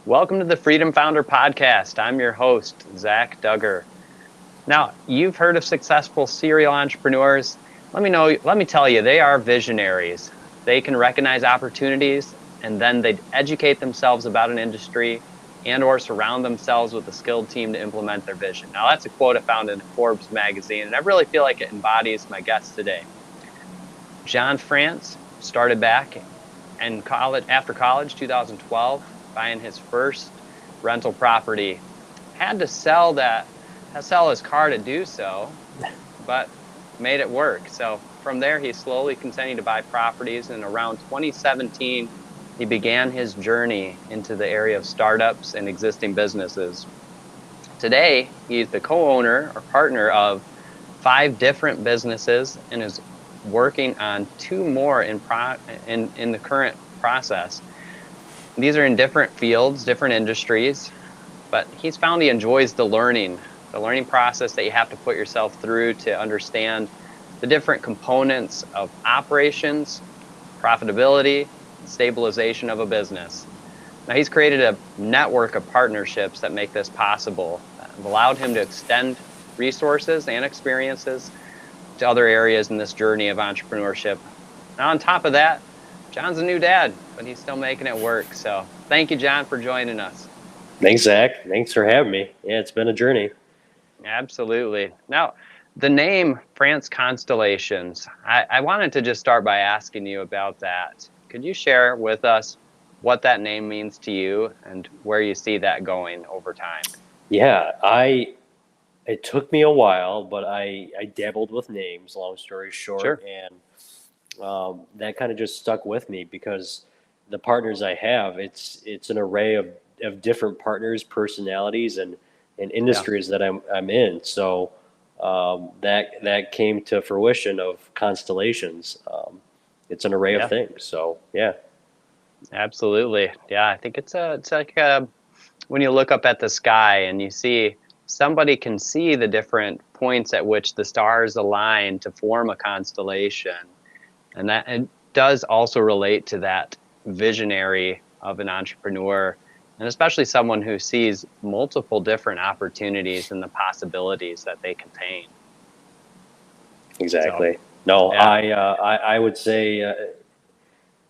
Welcome to the Freedom Founder Podcast. I'm your host, Zach Duggar. Now, you've heard of successful serial entrepreneurs. Let me tell you, they are visionaries. They can recognize opportunities and then they educate themselves about an industry and or surround themselves with a skilled team to implement their vision. Now, that's a quote I found in Forbes magazine, and I really feel like it embodies my guest today. Jon Frantz started back in college, after college, 2012, buying his first rental property. Had to sell his car to do so, but made it work. So from there, he slowly continued to buy properties. And around 2017, he began his journey into the area of startups and existing businesses. Today, he's the co-owner or partner of 5 different businesses and is working on 2 more in the current process. These are in different fields, different industries, but he's found he enjoys the learning process that you have to put yourself through to understand the different components of operations, profitability, and stabilization of a business. Now, he's created a network of partnerships that make this possible, that have allowed him to extend resources and experiences to other areas in this journey of entrepreneurship. Now, on top of that, Jon's a new dad, but he's still making it work. So thank you, Jon, for joining us. Thanks, Zach. Thanks for having me. Yeah, it's been a journey. Absolutely. Now, the name Frantz Constellations, I wanted to just start by asking you about that. Could you share with us what that name means to you and where you see that going over time? Yeah, it took me a while, but I dabbled with names, long story short, Sure. and that kind of just stuck with me because the partners I have, it's an array of different partners, personalities, and Yeah. industries that I'm in. So that came to fruition of constellations. It's an array of Yeah. things. So yeah. Absolutely. Yeah, I think it's like when you look up at the sky and you see somebody can see the different points at which the stars align to form a constellation. And that it does also relate to that visionary of an entrepreneur, and especially someone who sees multiple different opportunities and the possibilities that they contain. So, Exactly. No, yeah, I would say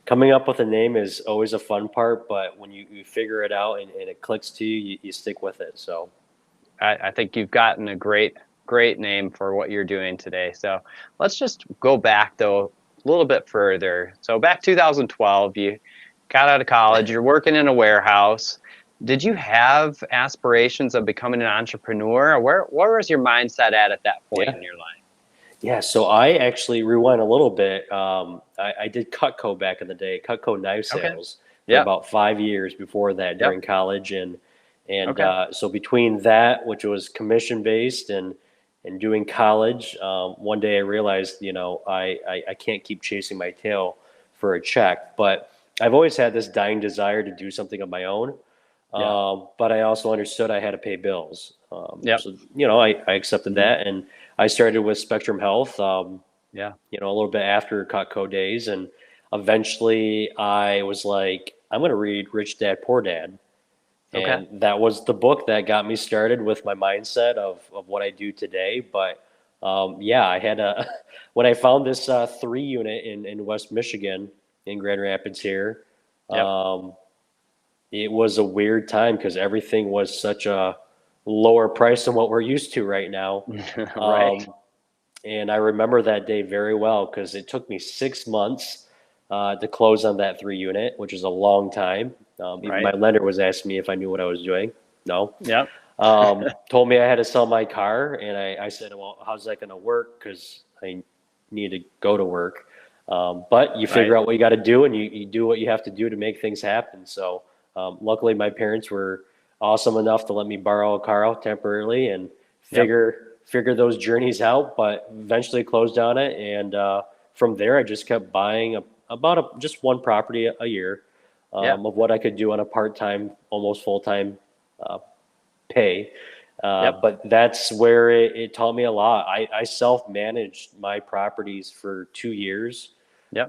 coming up with a name is always a fun part, but when you figure it out and it clicks to you, you stick with it. So I think you've gotten a great name for what you're doing today. So let's just go back though a little bit further. So back 2012, you got out of college, you're working in a warehouse. Did you have aspirations of becoming an entrepreneur? Or where was your mindset at that point yeah, in your life? yeah. So I actually rewind a little bit. I did Cutco back in the day, Cutco knife Okay. sales for Yep. about 5 years before that Yep. during college, and Okay. so between that, which was commission based, and doing college, one day I realized, I can't keep chasing my tail for a check, but I've always had this dying desire to do something of my own. Yeah. But I also understood I had to pay bills. Yep. So I accepted Hmm. that, and I started with Spectrum Health. Yeah. A little bit after Cutco days, and eventually I was like, I'm going to read Rich Dad Poor Dad, Okay. and that was the book that got me started with my mindset of what I do today. But yeah, I had a when I found this 3 unit in West Michigan in Grand Rapids here. Yep. Um, it was a weird time because everything was such a lower price than what we're used to right now. Right. Um, and I remember that day very well because it took me 6 months to close on that 3 unit, which is a long time. Even my Right. lender was asking me if I knew what I was doing. No. Yep. Told me I had to sell my car, and I said, well, how's that going to work? Because I need to go to work. But you Right. figure out what you got to do, and you do what you have to do to make things happen. So luckily, my parents were awesome enough to let me borrow a car out temporarily and Yep. figure those journeys out. But eventually closed on it, and from there, I just kept buying just one property a year Yeah. of what I could do on a part time, almost full time uh, pay. Yep. But that's where it taught me a lot. I self managed my properties for 2 years. Yep.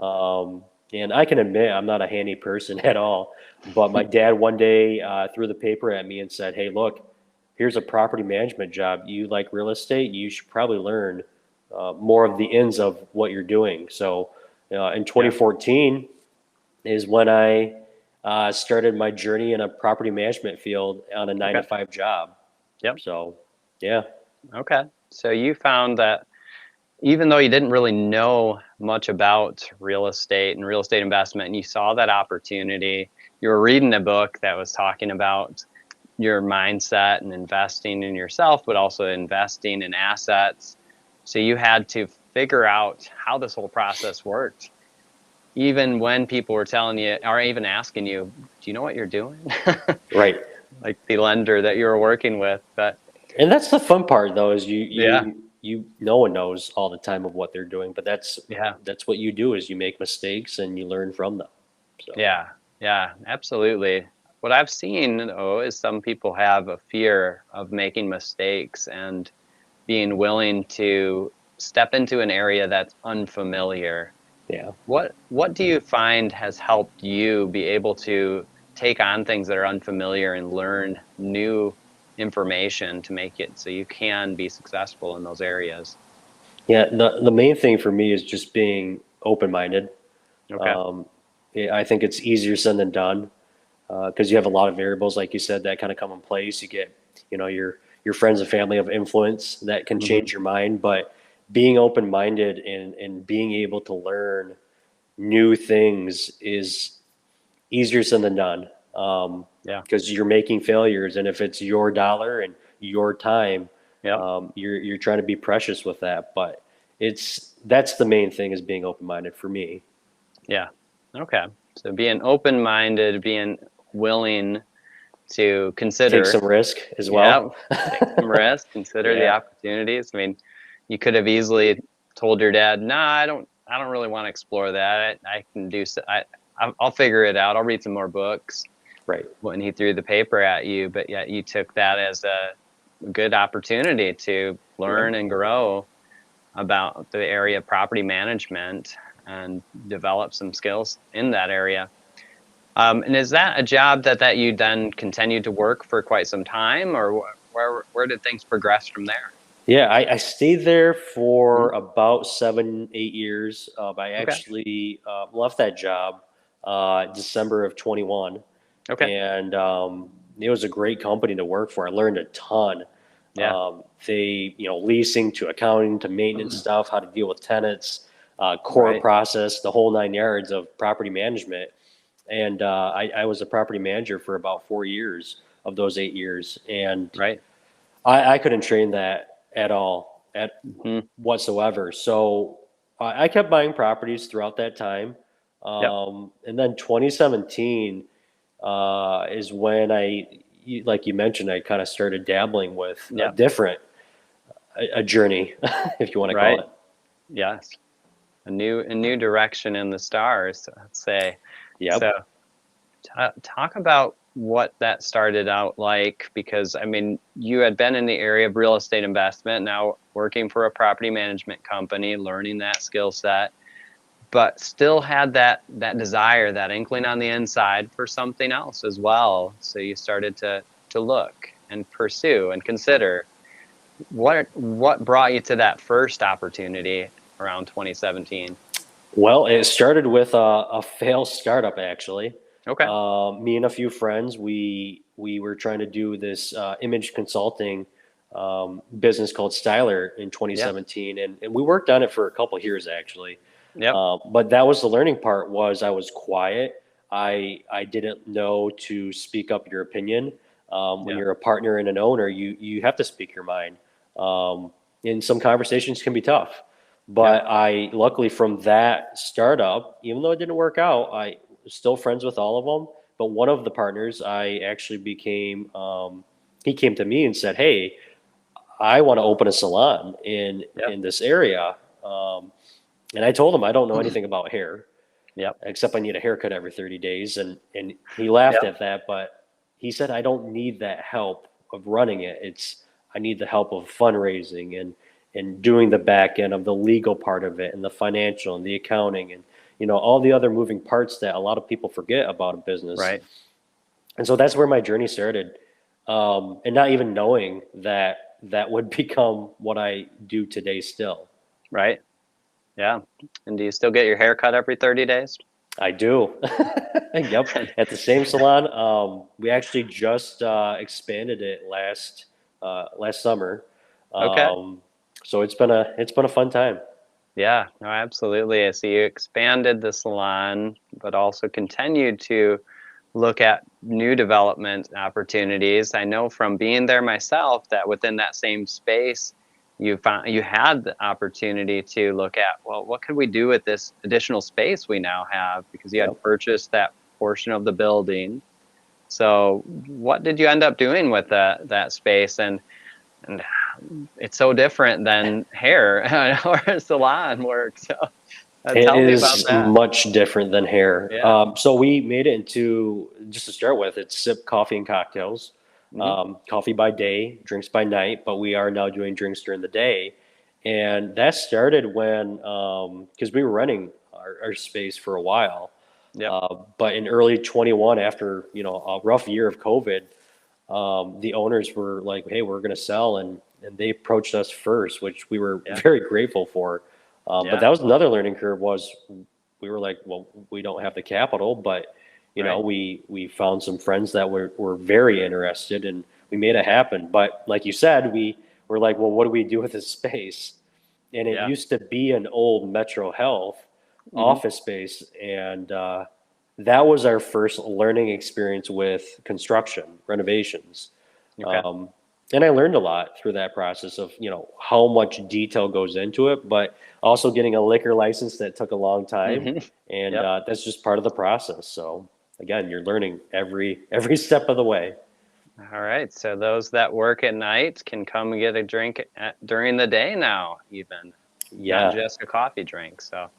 And I can admit I'm not a handy person at all. But my dad one day threw the paper at me and said, "Hey, look, here's a property management job. You like real estate? You should probably learn more of the ins of what you're doing." So in Yeah. 2014 is when I started my journey in a property management field on a nine to Okay. five job. Yep. So yeah, Okay. So you found that even though you didn't really know much about real estate and real estate investment, and you saw that opportunity, you were reading a book that was talking about your mindset and investing in yourself, but also investing in assets. So you had to figure out how this whole process worked, even when people were telling you or even asking you, "Do you know what you're doing?" right. Like the lender that you were working with. But And that's the fun part, though, is yeah, no one knows all the time of what they're doing, but yeah, that's what you do is you make mistakes and you learn from them. So yeah, yeah, absolutely. What I've seen, though, is some people have a fear of making mistakes and being willing to step into an area that's unfamiliar. yeah, What do you find has helped you be able to take on things that are unfamiliar and learn new information to make it so you can be successful in those areas? yeah. The main thing for me is just being open minded. Okay. Um, I think it's easier said than done because you have a lot of variables, like you said, that kind of come in place. You get, your friends and family of influence that can Hmm. change your mind, but being open minded and being able to learn new things is easier said than done Yeah. because you're making failures, and if it's your dollar and your time, Yep. you're trying to be precious with that. But that's the main thing is being open minded for me. Yeah. Okay. So being open-minded, being willing to Take consider, some risk as yeah, well. take some risks, consider the Yeah, opportunities. I mean, you could have easily told your dad, "Nah, I don't really want to explore that. I can do so. I'll figure it out. I'll read some more books." right. When he threw the paper at you, but yet you took that as a good opportunity to Yeah. learn and grow about the area of property management and develop some skills in that area. And is that a job that you then continued to work for quite some time, or where did things progress from there? Yeah, I stayed there Mhm. for about 7, 8 years. I Okay. actually left that job December of 21, Okay. and it was a great company to work for. I learned a ton. Yeah. Leasing to accounting to maintenance stuff, how to deal with tenants, core Right. process, the whole 9 yards of property management. And I was a property manager for about 4 years of those 8 years, and Right. I couldn't train that at all, at Hmm. whatsoever. So I kept buying properties throughout that time. Yep. And then 2017 is when like you mentioned, I kind of started dabbling with Yep. a journey, if you want to call Right. it. Yes. A new direction in the stars, let's say. So Yep. talk about what that started out like, because I mean, you had been in the area of real estate investment, now working for a property management company, learning that skill set, but still had that desire, that inkling on the inside for something else as well. So you started to look and pursue and consider what brought you to that first opportunity around 2017. Well, it started with a failed startup, actually. Okay. Me and a few friends, we were trying to do this image consulting business called Styler in Yeah. 2017, and we worked on it for a couple of years, actually. Yep. But that was the learning part. Was I was quiet. I didn't know to speak up your opinion. When Yeah. you're a partner and an owner, you have to speak your mind. Um, and some conversations can be tough. Yep. But I luckily from that startup, even though it didn't work out, I was still friends with all of them. But one of the partners, I actually became. He came to me and said, "Hey, I want to open a salon Yep. in this area." And I told him I don't know anything about hair Yep. except I need a haircut every 30 days. And he laughed Yep. at that, but he said, I don't need that help of running it. I need the help of fundraising and doing the back end of the legal part of it and the financial and the accounting. And all the other moving parts that a lot of people forget about a business. Right. And so that's where my journey started. And not even knowing that would become what I do today still. Right. Yeah. And do you still get your hair cut every 30 days? I do. Yep. At the same salon. We actually just expanded it last summer. Okay. So it's been a fun time. Yeah, no, absolutely. I see you expanded the salon, but also continued to look at new development opportunities. I know from being there myself that within that same space, you had the opportunity to look at, well, what could we do with this additional space we now have, because you had Yep. purchased that portion of the building. So what did you end up doing with that space? And it's so different than hair or a salon work. So It tell me about is that. much different than hair. Yeah. So we made it into, just to start with, it's sip coffee and cocktails. Hmm. Coffee by day, drinks by night, but we are now doing drinks during the day. And that started when, because we were renting our space for a while. Yep. But in early 21, after, a rough year of COVID, the owners were like, "Hey, we're going to sell," and they approached us first, which we were Yeah. very grateful for. But Yeah. that was another learning curve. Was we were like, well, we don't have the capital, but Right. we found some friends that were very interested, and we made it happen. But like you said, we were like, well, what do we do with this space? And it Yeah. used to be an old Metro Health Hmm. office space, and that was our first learning experience with construction renovations. Okay. Um, and I learned a lot through that process of how much detail goes into it, but also getting a liquor license that took a long time, Hmm. and Yep. that's just part of the process. So again, you're learning every step of the way. All right. So those that work at night can come and get a drink during the day now, even not Yeah, just a coffee drink. So,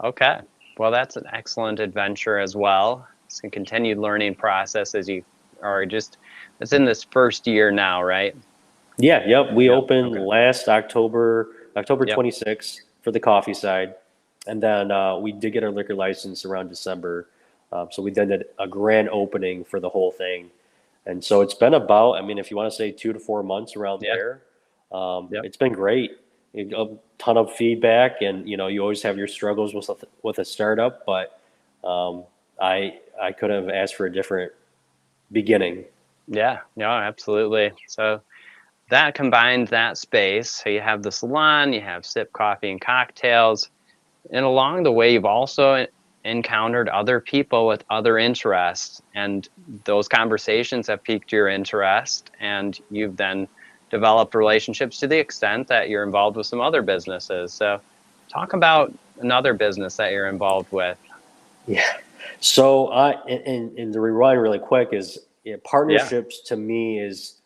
okay. Well, that's an excellent adventure as well. It's a continued learning process as you are just, it's in this first year now, right? yeah, yep. We Yep. opened Okay. last October Yep. 26th for the coffee side, and then we did get our liquor license around December. So we then did a grand opening for the whole thing. And so it's been about, I mean, if you want to say 2 to 4 months around Yeah. there, Yep. it's been great. A ton of feedback, and you always have your struggles with a startup, but um, I could have asked for a different beginning. Yeah. No, absolutely. So that combines that space. So you have the salon, you have sip coffee and cocktails. And along the way, you've also encountered other people with other interests, and those conversations have piqued your interest, and you've then developed relationships to the extent that you're involved with some other businesses. So, talk about another business that you're involved with. Yeah. So and the rewind really quick is, Yeah, partnerships to me is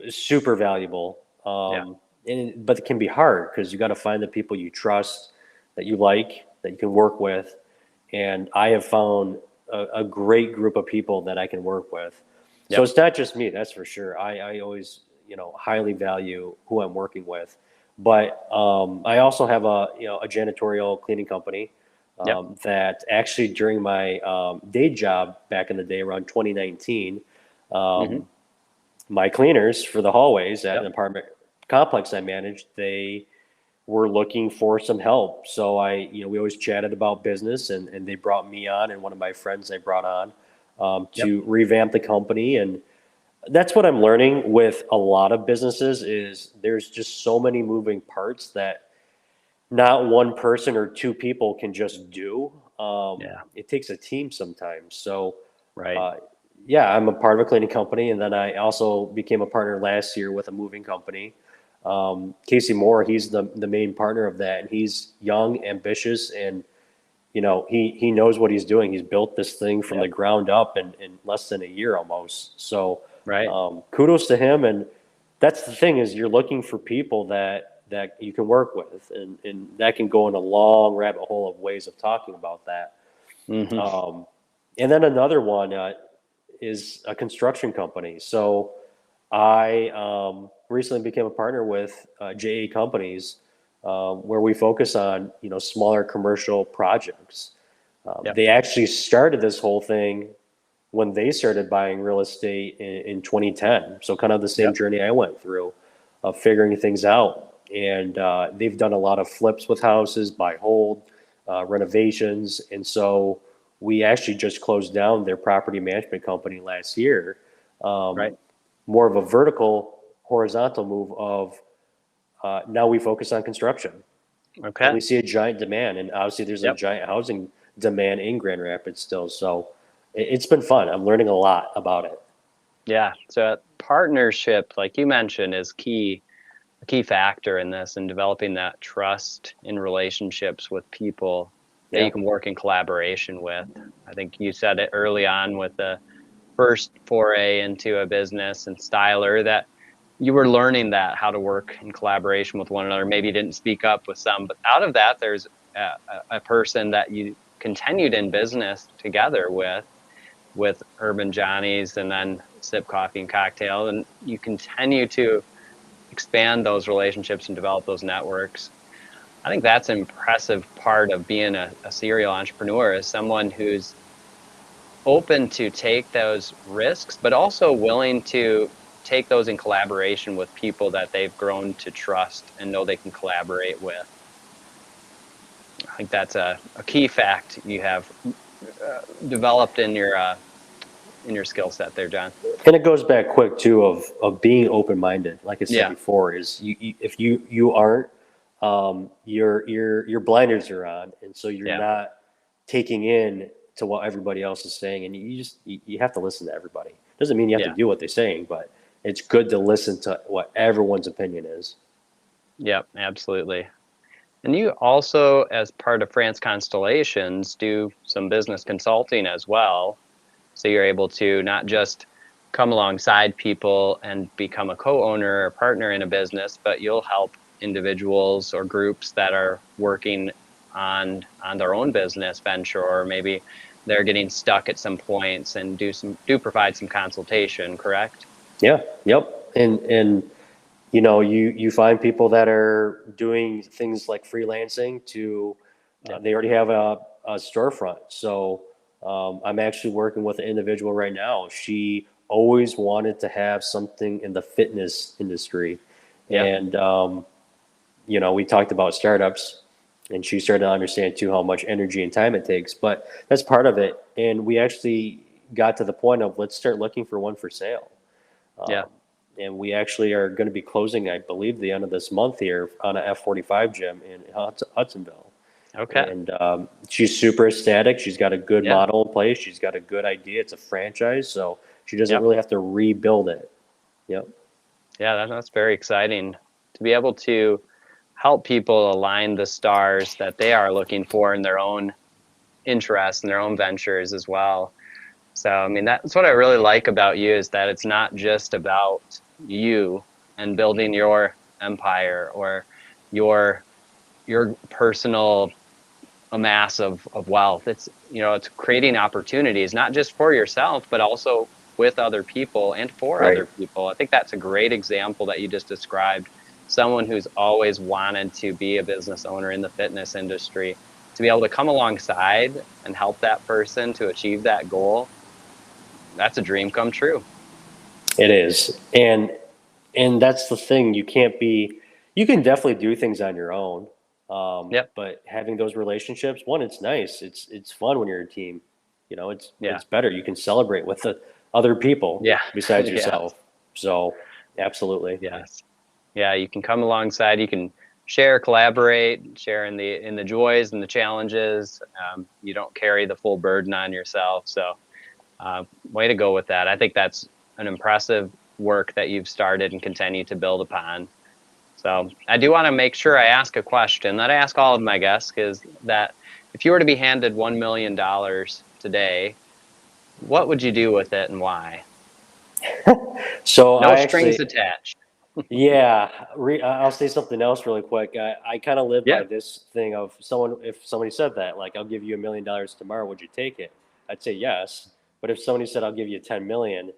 super valuable. yeah, But it can be hard because you got to find the people you trust, that you like, that you can work with. And I have found a great group of people that I can work with. So yep, it's not just me, that's for sure. I always, highly value who I'm working with. But I also have a janitorial cleaning company yep, that actually during my day job back in the day around 2019, hmm, um, my cleaners for the hallways at an yep, apartment complex I managed, they were looking for some help. So we always chatted about business, and they brought me on and one of my friends they brought on yep, to revamp the company. And that's what I'm learning with a lot of businesses is there's just so many moving parts that not one person or two people can just do. yeah, It takes a team sometimes. So right, uh, yeah, I'm a part of a cleaning company, and then I also became a partner last year with a moving company. Casey Moore, he's the main partner of that, and he's young, ambitious, and he knows what he's doing. He's built this thing from the yep, ground up in less than a year almost. So right, kudos to him. And that's the thing is you're looking for people that you can work with, and that can go in a long rabbit hole of ways of talking about that. hmm, Um, and then another one is a construction company. So I recently became a partner with JA Companies, where we focus on smaller commercial projects. Yep. They actually started this whole thing when they started buying real estate in 2010. So kind of the same Yep. journey I went through of figuring things out. And they've done a lot of flips with houses, buy hold, renovations. And so we actually just closed down their property management company last year. Right. More of a vertical, horizontal move of now we focus on construction. And Okay. we see a giant demand. And obviously there's a Yep. giant housing demand in Grand Rapids still. So it's been fun. I'm learning a lot about it. Yeah. So partnership, like you mentioned, is a key factor in this and developing that trust in relationships with people that Yeah. you can work in collaboration with. I think you said it early on with the first foray into a business and Styler that you were learning that how to work in collaboration with one another. Maybe you didn't speak up with some, but out of that, there's a person that you continued in business together with Urban Johnny's and then Sip Coffee and Cocktail, and you continue to expand those relationships and develop those networks. I think that's an impressive part of being a serial entrepreneur is someone who's open to take those risks, but also willing to take those in collaboration with people that they've grown to trust and know they can collaborate with. I think that's a key fact you have developed in your skill set there, John. And it goes back quick too of being open minded. Like I said Yeah, before, is if you aren't, your blinders are on, and so you're yeah, not taking in to what everybody else is saying, and you have to listen to everybody. Doesn't mean you have to yeah, do what they're saying, but it's good to listen to what everyone's opinion is. yep, absolutely. And you also, as part of France Constellations, do some business consulting as well. So you're able to not just come alongside people and become a co-owner or partner in a business, but you'll help individuals or groups that are working on their own business venture, or maybe they're getting stuck at some points and do provide some consultation, correct? Yeah. Yep. And you find people that are doing things like freelancing to Yep. they already have a storefront. So I'm actually working with an individual right now. She always wanted to have something in the fitness industry, Yep. and we talked about startups, and she started to understand too how much energy and time it takes. But that's part of it, and we actually got to the point of let's start looking for one for sale. Yeah. Um, and we actually are going to be closing, I believe, the end of this month here on a F45 gym in Hudsonville. Okay. And she's super ecstatic. She's got a good Yeah. model in place. She's got a good idea. It's a franchise, so she doesn't Yep. really have to rebuild it. Yep. Yeah, that's very exciting to be able to help people align the stars that they are looking for in their own interests and their own ventures as well. So, I mean, that's what I really like about you is that it's not just about you and building your empire or your personal amass of wealth. It's creating opportunities, not just for yourself, but also with other people and for Right. other people. I think that's a great example that you just described. Someone who's always wanted to be a business owner in the fitness industry, to be able to come alongside and help that person to achieve that goal, that's a dream come true. It is, and that's the thing. You can't be. You can definitely do things on your own, Yep. but having those relationships, one, it's nice. It's fun when you're a team. Yeah. It's better. You can celebrate with the other people Yeah. besides Yeah. yourself. So, absolutely. Yes. Yeah. You can come alongside. You can share, collaborate, share in the joys and the challenges. You don't carry the full burden on yourself. So, way to go with that. I think that's an impressive work that you've started and continue to build upon. So I do want to make sure I ask a question that I ask all of my guests is that if you were to be handed $1 million today, what would you do with it and why? So No I strings actually, attached. yeah, I'll say something else really quick. I kind of live by Yeah. this thing of if somebody said that, like, I'll give you $1 million tomorrow, would you take it? I'd say yes. But if somebody said, I'll give you 10 million,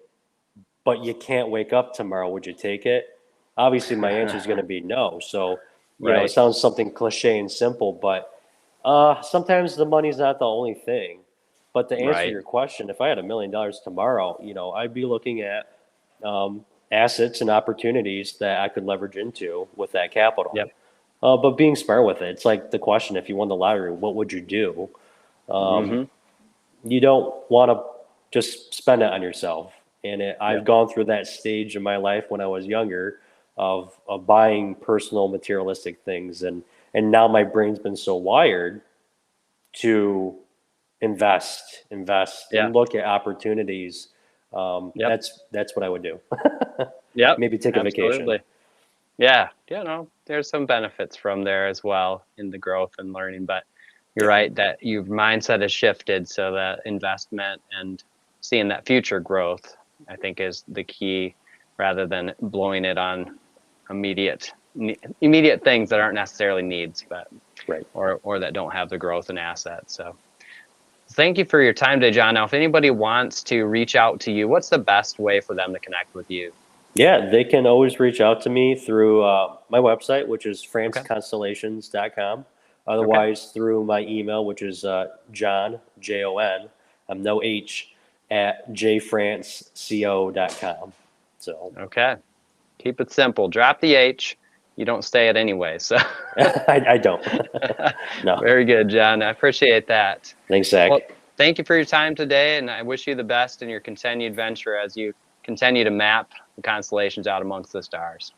but you can't wake up tomorrow, would you take it? Obviously, my answer is going to be no. So, it Right. sounds something cliche and simple, but Sometimes the money's not the only thing. But to answer Right. your question, if I had $1 million tomorrow, I'd be looking at assets and opportunities that I could leverage into with that capital. Yep. But being smart with it, it's like the question: if you won the lottery, what would you do? Um, Mm-hmm. you don't want to just spend it on yourself. And I've Yep. gone through that stage in my life when I was younger of buying personal materialistic things, and now my brain's been so wired to invest, Yeah. and look at opportunities. Yep. That's what I would do. Yep. Maybe take a vacation. Absolutely. Yeah. There's some benefits from there as well in the growth and learning, but you're Yeah, right that your mindset has shifted so that investment and seeing that future growth, I think, is the key rather than blowing it on immediate immediate things that aren't necessarily needs, but right. or that don't have the growth in assets. So thank you for your time today, John. Now, if anybody wants to reach out to you, what's the best way for them to connect with you? Yeah, they can always reach out to me through my website, which is Okay. franceconstellations.com. Okay. Otherwise, through my email, which is Jon, Jon, no H, at jfranceco.com. So Okay. Keep it simple. Drop the H. You don't stay it anyway. So I don't. No. very good, John. I appreciate that. Thanks, Well, Zach. thank you for your time today, and I wish you the best in your continued venture as you continue to map the constellations out amongst the stars.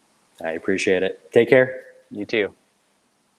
I appreciate it. Take care. You too.